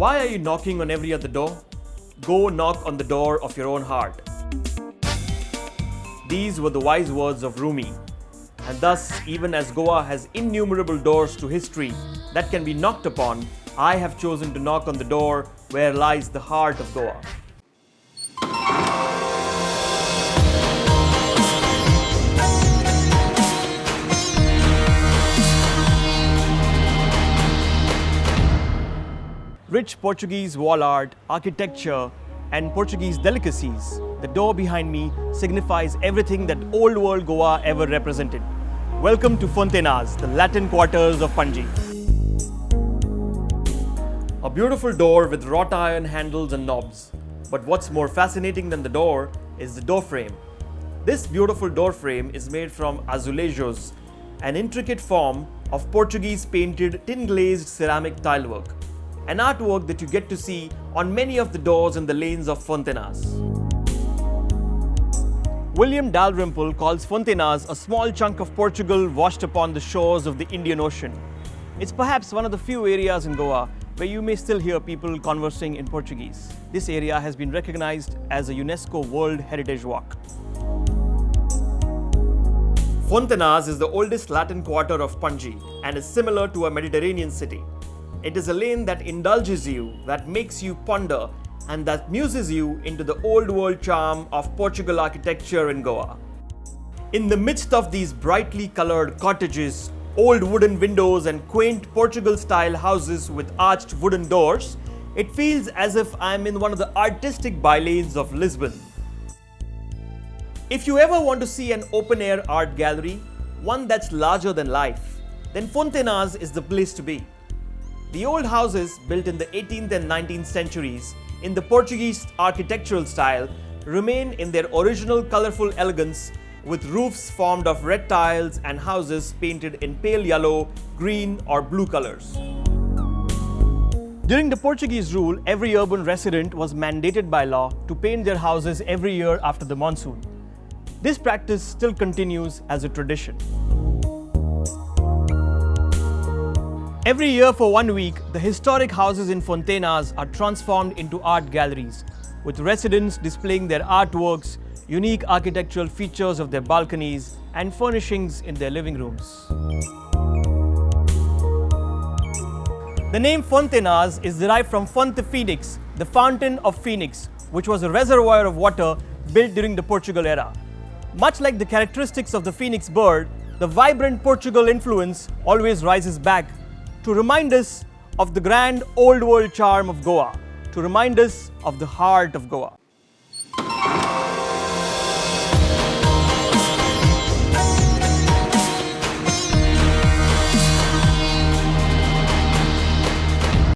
Why are you knocking on every other door? Go knock on the door of your own heart. These were the wise words of Rumi. And thus, even as Goa has innumerable doors to history that can be knocked upon, I have chosen to knock on the door where lies the heart of Goa. Rich Portuguese wall art, architecture, and Portuguese delicacies, the door behind me signifies everything that old world Goa ever represented. Welcome to Fontainhas, the Latin quarters of Panji. A beautiful door with wrought iron handles and knobs. But what's more fascinating than the door is the door frame. This beautiful door frame is made from azulejos, an intricate form of Portuguese painted tin-glazed ceramic tilework. An artwork that you get to see on many of the doors in the lanes of Fontainhas. William Dalrymple calls Fontainhas a small chunk of Portugal washed upon the shores of the Indian Ocean. It's perhaps one of the few areas in Goa where you may still hear people conversing in Portuguese. This area has been recognized as a UNESCO World Heritage Walk. Fontainhas is the oldest Latin quarter of Panji and is similar to a Mediterranean city. It is a lane that indulges you, that makes you ponder, and that muses you into the old world charm of Portugal architecture in Goa. In the midst of these brightly colored cottages, old wooden windows and quaint Portugal-style houses with arched wooden doors, it feels as if I'm in one of the artistic bylanes of Lisbon. If you ever want to see an open-air art gallery, one that's larger than life, then Fontainhas is the place to be. The old houses, built in the 18th and 19th centuries in the Portuguese architectural style, remain in their original colorful elegance, with roofs formed of red tiles and houses painted in pale yellow, green or blue colors. During the Portuguese rule, every urban resident was mandated by law to paint their houses every year after the monsoon. This practice still continues as a tradition. Every year for 1 week, the historic houses in Fontainhas are transformed into art galleries, with residents displaying their artworks, unique architectural features of their balconies, and furnishings in their living rooms. The name Fontainhas is derived from Fonte Phoenix, the fountain of Phoenix, which was a reservoir of water built during the Portugal era. Much like the characteristics of the phoenix bird, the vibrant Portugal influence always rises back to remind us of the grand old world charm of Goa, to remind us of the heart of Goa.